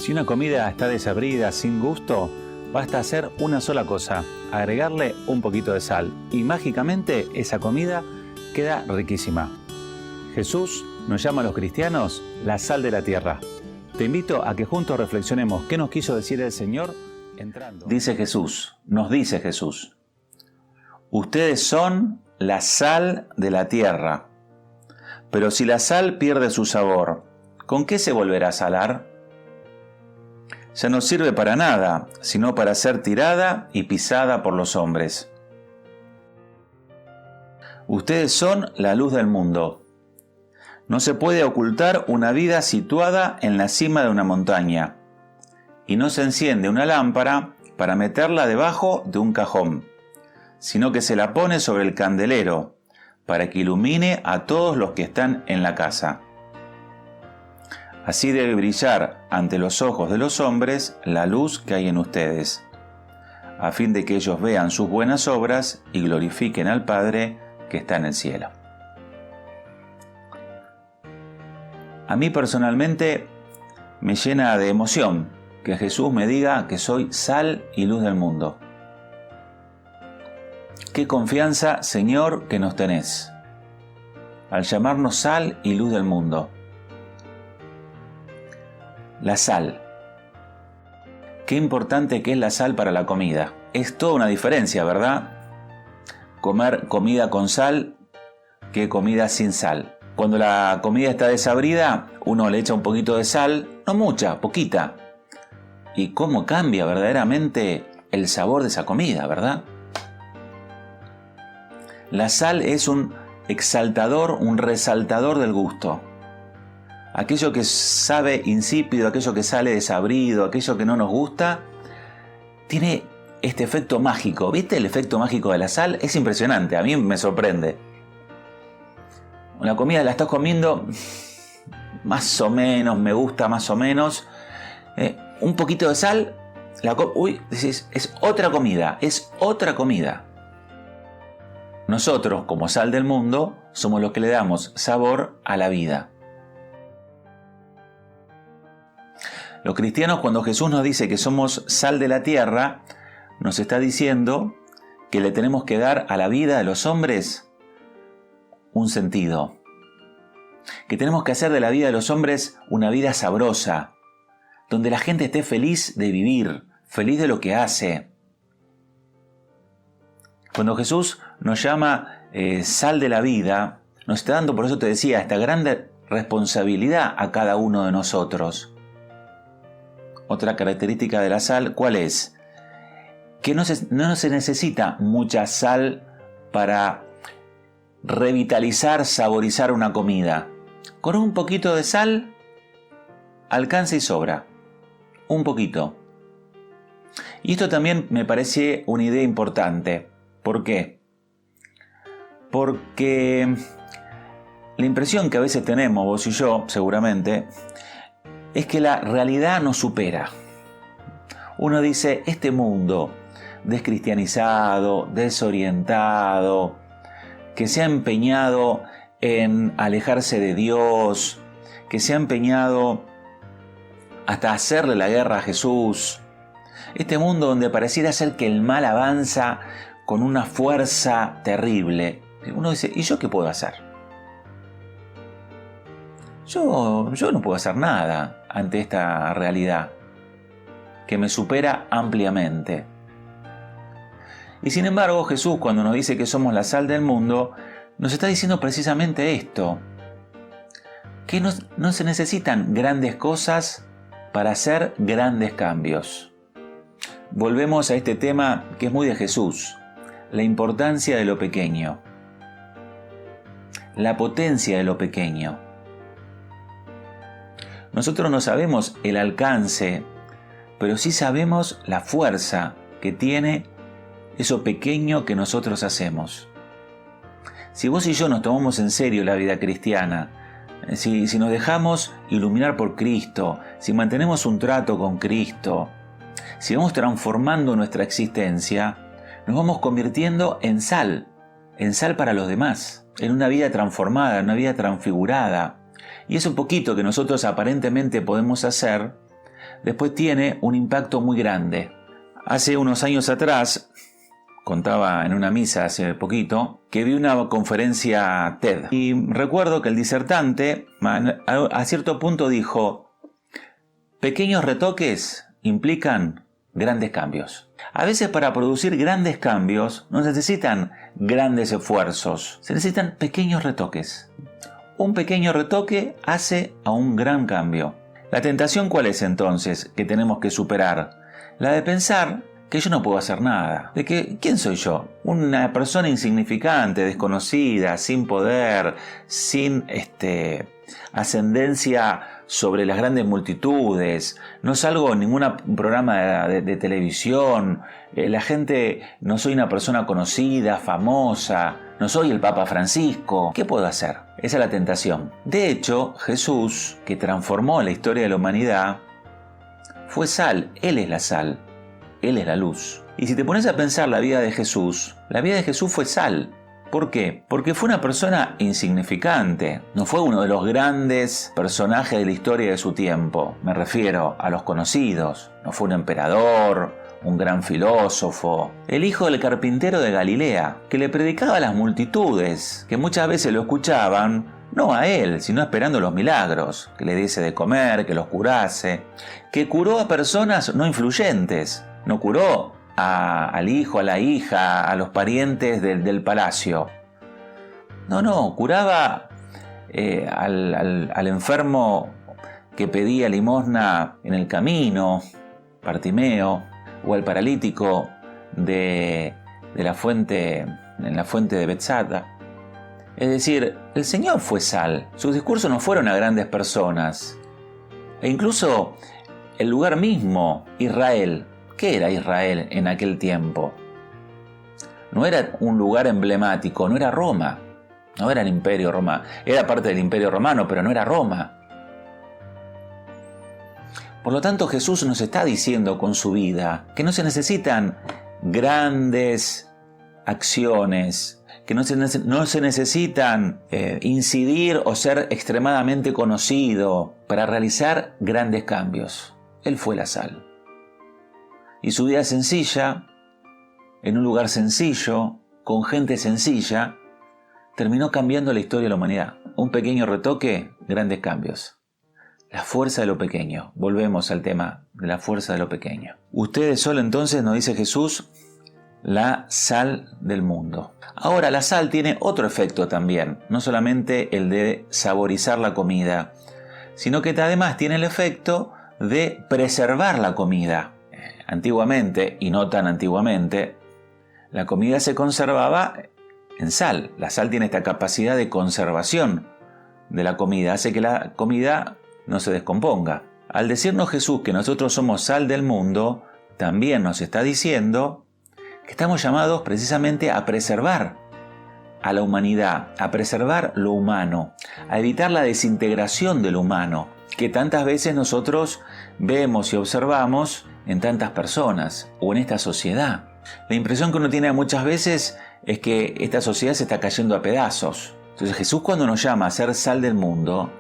Si una comida está desabrida, sin gusto, basta hacer una sola cosa, agregarle un poquito de sal y mágicamente esa comida queda riquísima. Jesús nos llama a los cristianos la sal de la tierra. Te invito a que juntos reflexionemos qué nos quiso decir el Señor entrando. Nos dice Jesús, ustedes son la sal de la tierra, pero si la sal pierde su sabor, ¿con qué se volverá a salar? Ya no sirve para nada, sino para ser tirada y pisada por los hombres. Ustedes son la luz del mundo. No se puede ocultar una vida situada en la cima de una montaña, y no se enciende una lámpara para meterla debajo de un cajón, sino que se la pone sobre el candelero, para que ilumine a todos los que están en la casa. Así debe brillar ante los ojos de los hombres la luz que hay en ustedes, a fin de que ellos vean sus buenas obras y glorifiquen al Padre que está en el cielo. A mí personalmente me llena de emoción que Jesús me diga que soy sal y luz del mundo. Qué confianza, Señor, que nos tenés, al llamarnos sal y luz del mundo. La sal. Qué importante que es la sal para la comida. Es toda una diferencia, ¿verdad? Comer comida con sal que comida sin sal. Cuando la comida está desabrida, uno le echa un poquito de sal, no mucha, poquita. Y cómo cambia verdaderamente el sabor de esa comida, ¿verdad? La sal es un exaltador, un resaltador del gusto. Aquello que sabe insípido, aquello que sale desabrido, aquello que no nos gusta, tiene este efecto mágico. ¿Viste el efecto mágico de la sal? Es impresionante, a mí me sorprende. La comida la estás comiendo más o menos, me gusta más o menos. Un poquito de sal, decís, es otra comida, es otra comida. Nosotros, como sal del mundo, somos los que le damos sabor a la vida. Los cristianos, cuando Jesús nos dice que somos sal de la tierra, nos está diciendo que le tenemos que dar a la vida de los hombres un sentido. Que tenemos que hacer de la vida de los hombres una vida sabrosa, donde la gente esté feliz de vivir, feliz de lo que hace. Cuando Jesús nos llama sal de la vida, nos está dando, por eso te decía, esta grande responsabilidad a cada uno de nosotros. Otra característica de la sal, ¿cuál es? Que no se necesita mucha sal para revitalizar, saborizar una comida. Con un poquito de sal, alcanza y sobra. Un poquito. Y esto también me parece una idea importante. ¿Por qué? Porque la impresión que a veces tenemos, vos y yo, seguramente, es que la realidad nos supera. Uno dice, este mundo descristianizado, desorientado, que se ha empeñado en alejarse de Dios, que se ha empeñado hasta hacerle la guerra a Jesús. Este mundo donde pareciera ser que el mal avanza con una fuerza terrible. Uno dice, ¿y yo qué puedo hacer? Yo no puedo hacer nada ante esta realidad que me supera ampliamente. Y sin embargo, Jesús, cuando nos dice que somos la sal del mundo, nos está diciendo precisamente esto, que no se necesitan grandes cosas para hacer grandes cambios. Volvemos a este tema que es muy de Jesús, la importancia de lo pequeño, la potencia de lo pequeño. Nosotros no sabemos el alcance, pero sí sabemos la fuerza que tiene eso pequeño que nosotros hacemos. Si vos y yo nos tomamos en serio la vida cristiana, si nos dejamos iluminar por Cristo, si mantenemos un trato con Cristo, si vamos transformando nuestra existencia, nos vamos convirtiendo en sal para los demás, en una vida transformada, en una vida transfigurada. Y eso poquito que nosotros aparentemente podemos hacer, después tiene un impacto muy grande. Hace unos años atrás, contaba en una misa hace poquito, que vi una conferencia TED. Y recuerdo que el disertante a cierto punto dijo: pequeños retoques implican grandes cambios. A veces para producir grandes cambios no se necesitan grandes esfuerzos, se necesitan pequeños retoques. Un pequeño retoque hace a un gran cambio. ¿La tentación cuál es entonces que tenemos que superar? La de pensar que yo no puedo hacer nada. De que, ¿quién soy yo? Una persona insignificante, desconocida, sin poder, sin ascendencia sobre las grandes multitudes. No salgo en ningún programa de televisión. La gente, no soy una persona conocida, famosa. No soy el Papa Francisco. ¿Qué puedo hacer? Esa es la tentación. De hecho, Jesús, que transformó la historia de la humanidad, fue sal. Él es la sal. Él es la luz. Y si te pones a pensar la vida de Jesús fue sal. ¿Por qué? Porque fue una persona insignificante. No fue uno de los grandes personajes de la historia de su tiempo. Me refiero a los conocidos. No fue un emperador, un gran filósofo. El hijo del carpintero de Galilea, que le predicaba a las multitudes, que muchas veces lo escuchaban, no a él, sino esperando los milagros, que le diese de comer, que los curase, que curó a personas no influyentes. No curó al hijo, a la hija, a los parientes del palacio. No, curaba al enfermo que pedía limosna en el camino, Bartimeo, o al paralítico en la fuente de Bethsaida. Es decir, el Señor fue sal. Sus discursos no fueron a grandes personas. E incluso el lugar mismo, Israel. ¿Qué era Israel en aquel tiempo? No era un lugar emblemático, no era Roma, no era el Imperio Romano. Era parte del Imperio Romano, pero no era Roma. Por lo tanto, Jesús nos está diciendo con su vida que no se necesitan grandes acciones, que no se necesitan incidir o ser extremadamente conocido para realizar grandes cambios. Él fue la sal. Y su vida sencilla, en un lugar sencillo, con gente sencilla, terminó cambiando la historia de la humanidad. Un pequeño retoque, grandes cambios. La fuerza de lo pequeño. Volvemos al tema de la fuerza de lo pequeño. Ustedes son entonces, nos dice Jesús, la sal del mundo. Ahora, la sal tiene otro efecto también. No solamente el de saborizar la comida, sino que además tiene el efecto de preservar la comida. Antiguamente, y no tan antiguamente, la comida se conservaba en sal. La sal tiene esta capacidad de conservación de la comida, hace que la comida no se descomponga. Al decirnos Jesús que nosotros somos sal del mundo, también nos está diciendo que estamos llamados precisamente a preservar a la humanidad, a preservar lo humano, a evitar la desintegración de lo humano, que tantas veces nosotros vemos y observamos en tantas personas o en esta sociedad. La impresión que uno tiene muchas veces es que esta sociedad se está cayendo a pedazos. Entonces Jesús, cuando nos llama a ser sal del mundo,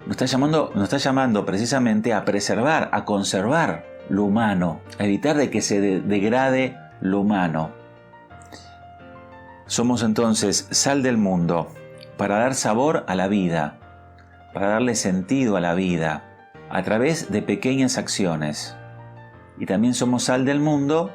nos está llamando precisamente a preservar, a conservar lo humano, a evitar de que se degrade lo humano. Somos entonces sal del mundo para dar sabor a la vida, para darle sentido a la vida, a través de pequeñas acciones. Y también somos sal del mundo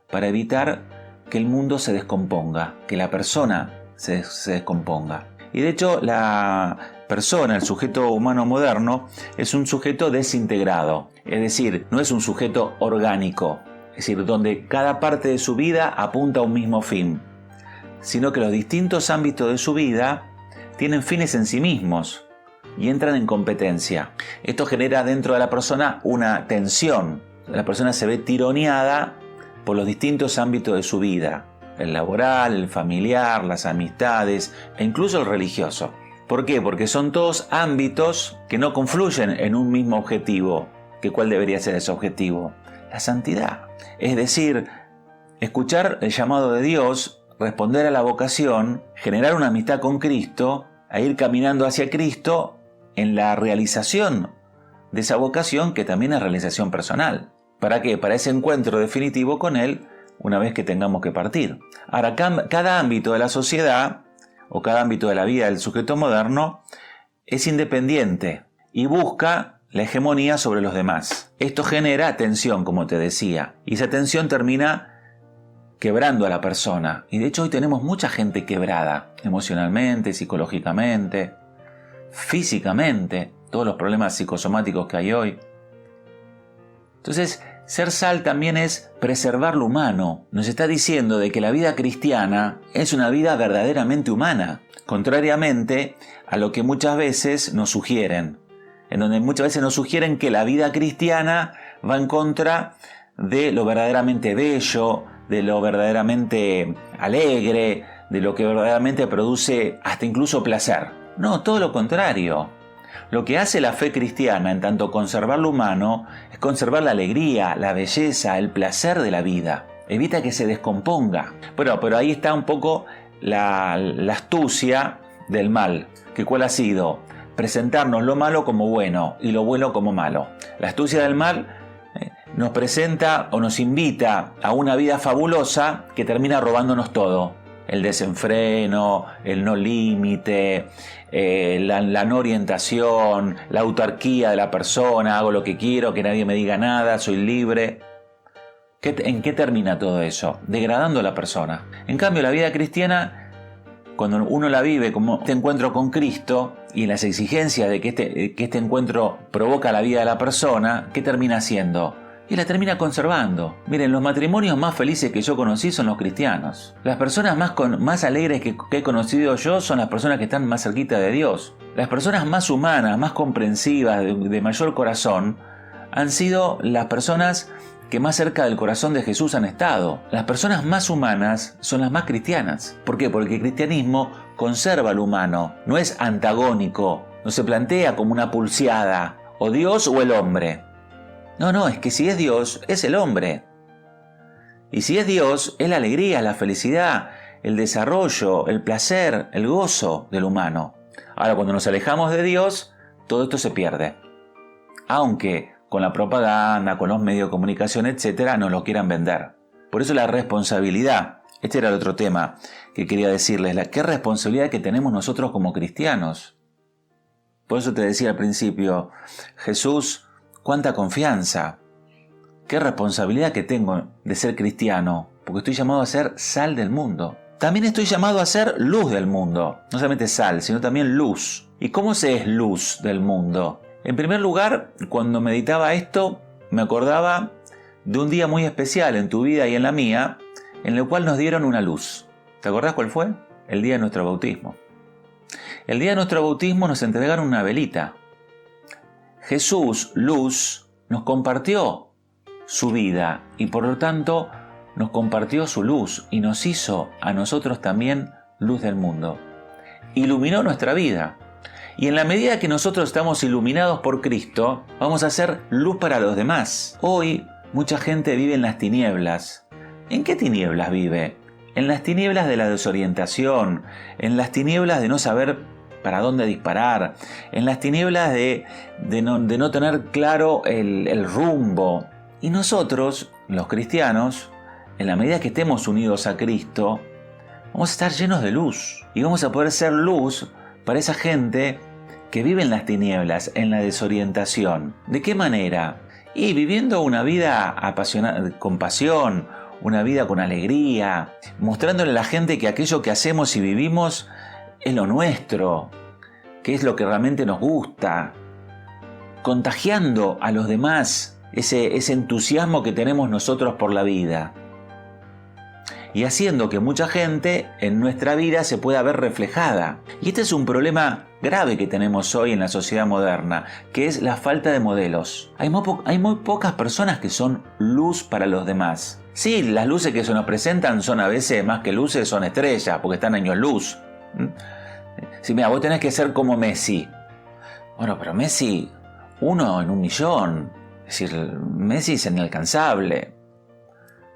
para evitar que el mundo se descomponga, que la persona se descomponga. Y de hecho la persona, el sujeto humano moderno, es un sujeto desintegrado. Es decir, no es un sujeto orgánico, es decir, donde cada parte de su vida apunta a un mismo fin, sino que los distintos ámbitos de su vida tienen fines en sí mismos y entran en competencia. Esto genera dentro de la persona una tensión. La persona se ve tironeada por los distintos ámbitos de su vida, el laboral, el familiar, las amistades e incluso el religioso. ¿Por qué? Porque son todos ámbitos que no confluyen en un mismo objetivo. ¿Cuál debería ser ese objetivo? La santidad. Es decir, escuchar el llamado de Dios, responder a la vocación, generar una amistad con Cristo, e ir caminando hacia Cristo en la realización de esa vocación que también es realización personal. ¿Para qué? Para ese encuentro definitivo con Él una vez que tengamos que partir. Ahora, cada ámbito de la sociedad o cada ámbito de la vida del sujeto moderno es independiente y busca la hegemonía sobre los demás. Esto genera tensión, como te decía, y esa tensión termina quebrando a la persona. Y de hecho hoy tenemos mucha gente quebrada, emocionalmente, psicológicamente, físicamente, todos los problemas psicosomáticos que hay hoy. Entonces, ser sal también es preservar lo humano. Nos está diciendo de que la vida cristiana es una vida verdaderamente humana, contrariamente a lo que muchas veces nos sugieren, en donde muchas veces nos sugieren que la vida cristiana va en contra de lo verdaderamente bello, de lo verdaderamente alegre, de lo que verdaderamente produce hasta incluso placer. No, todo lo contrario. Lo que hace la fe cristiana en tanto conservar lo humano es conservar la alegría, la belleza, el placer de la vida. Evita que se descomponga. Pero ahí está un poco la astucia del mal. ¿Que cuál ha sido? Presentarnos lo malo como bueno y lo bueno como malo. La astucia del mal nos presenta o nos invita a una vida fabulosa que termina robándonos todo. El desenfreno, el no límite, la no orientación, la autarquía de la persona, hago lo que quiero, que nadie me diga nada, soy libre. ¿En qué termina todo eso? Degradando a la persona. En cambio, la vida cristiana, cuando uno la vive como este encuentro con Cristo y las exigencias de que este encuentro provoca la vida de la persona, ¿qué termina haciendo? Y la termina conservando. Miren, los matrimonios más felices que yo conocí son los cristianos. Las personas más alegres que he conocido yo son las personas que están más cerquita de Dios. Las personas más humanas, más comprensivas, de mayor corazón, han sido las personas que más cerca del corazón de Jesús han estado. Las personas más humanas son las más cristianas. ¿Por qué? Porque el cristianismo conserva lo humano, no es antagónico, no se plantea como una pulseada, o Dios o el hombre. No, es que si es Dios, es el hombre. Y si es Dios, es la alegría, la felicidad, el desarrollo, el placer, el gozo del humano. Ahora, cuando nos alejamos de Dios, todo esto se pierde. Aunque con la propaganda, con los medios de comunicación, etc., nos lo quieran vender. Por eso la responsabilidad. Este era el otro tema que quería decirles. ¿Qué responsabilidad que tenemos nosotros como cristianos? Por eso te decía al principio, Jesús, cuánta confianza, qué responsabilidad que tengo de ser cristiano, porque estoy llamado a ser sal del mundo. También estoy llamado a ser luz del mundo, no solamente sal, sino también luz. ¿Y cómo se es luz del mundo? En primer lugar, cuando meditaba esto, me acordaba de un día muy especial en tu vida y en la mía, en el cual nos dieron una luz. ¿Te acordás cuál fue? El día de nuestro bautismo. El día de nuestro bautismo nos entregaron una velita. Jesús, luz, nos compartió su vida y por lo tanto nos compartió su luz y nos hizo a nosotros también luz del mundo. Iluminó nuestra vida. Y en la medida que nosotros estamos iluminados por Cristo, vamos a ser luz para los demás. Hoy mucha gente vive en las tinieblas. ¿En qué tinieblas vive? En las tinieblas de la desorientación, en las tinieblas de no saber para dónde disparar, en las tinieblas de no tener claro el rumbo. Y nosotros, los cristianos, en la medida que estemos unidos a Cristo, vamos a estar llenos de luz. Y vamos a poder ser luz para esa gente que vive en las tinieblas, en la desorientación. ¿De qué manera? Y viviendo una vida apasionada, con pasión, una vida con alegría, mostrándole a la gente que aquello que hacemos y vivimos es lo nuestro, que es lo que realmente nos gusta, contagiando a los demás ese entusiasmo que tenemos nosotros por la vida y haciendo que mucha gente en nuestra vida se pueda ver reflejada. Y este es un problema grave que tenemos hoy en la sociedad moderna, que es la falta de modelos. Hay muy pocas personas que son luz para los demás. Sí, las luces que se nos presentan son a veces más que luces, son estrellas, porque están años luz. Sí, mira, vos tenés que ser como Messi. Bueno, pero Messi, 1 en 1.000.000. Es decir, Messi es inalcanzable.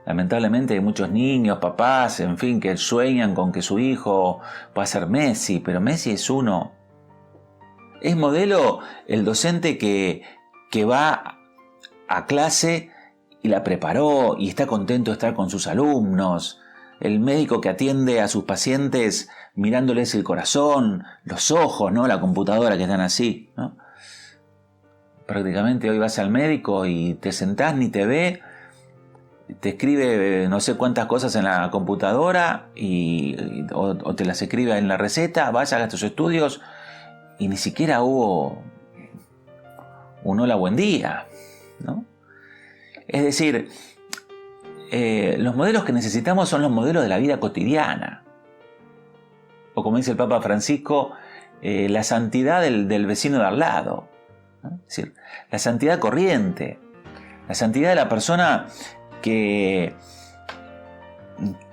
Lamentablemente hay muchos niños, papás, en fin, que sueñan con que su hijo pueda ser Messi, pero Messi es uno. Es modelo el docente que que va a clase y la preparó y está contento de estar con sus alumnos. El médico que atiende a sus pacientes mirándoles el corazón, los ojos, ¿no? La computadora que están así, ¿no? Prácticamente hoy vas al médico y te sentás, ni te ve, te escribe no sé cuántas cosas en la computadora o te las escribe en la receta, vas, hagas tus estudios y ni siquiera hubo un hola, buen día, ¿no? Es decir, los modelos que necesitamos son los modelos de la vida cotidiana. O como dice el Papa Francisco, la santidad del vecino de al lado, ¿no? Es decir, la santidad corriente, la santidad de la persona que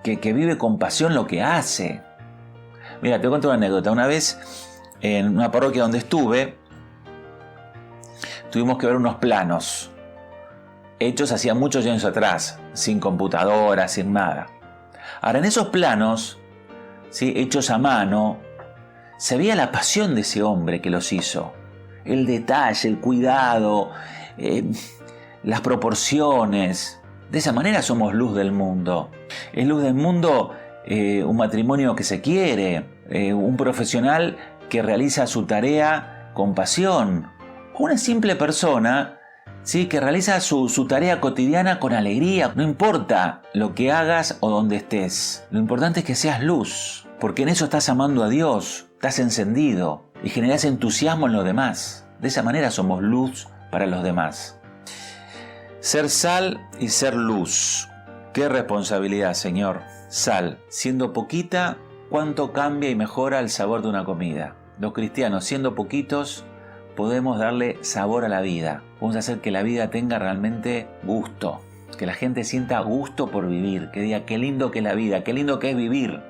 vive con pasión lo que hace. Mira, te cuento una anécdota. Una vez, en una parroquia donde estuve, tuvimos que ver unos planos hechos hacía muchos años atrás, sin computadora, sin nada. Ahora, en esos planos, ¿sí?, hechos a mano, se veía la pasión de ese hombre que los hizo. El detalle, el cuidado, las proporciones. De esa manera somos luz del mundo. Es luz del mundo un matrimonio que se quiere, un profesional que realiza su tarea con pasión, una simple persona, ¿sí?, que realiza su tarea cotidiana con alegría. No importa lo que hagas o donde estés, lo importante es que seas luz, porque en eso estás amando a Dios, estás encendido y generas entusiasmo en los demás. De esa manera somos luz para los demás. Ser sal y ser luz. ¡Qué responsabilidad, Señor! Sal, siendo poquita, ¿cuánto cambia y mejora el sabor de una comida? Los cristianos, siendo poquitos, podemos darle sabor a la vida. Podemos hacer que la vida tenga realmente gusto. Que la gente sienta gusto por vivir. Que diga, qué lindo que es la vida, qué lindo que es vivir.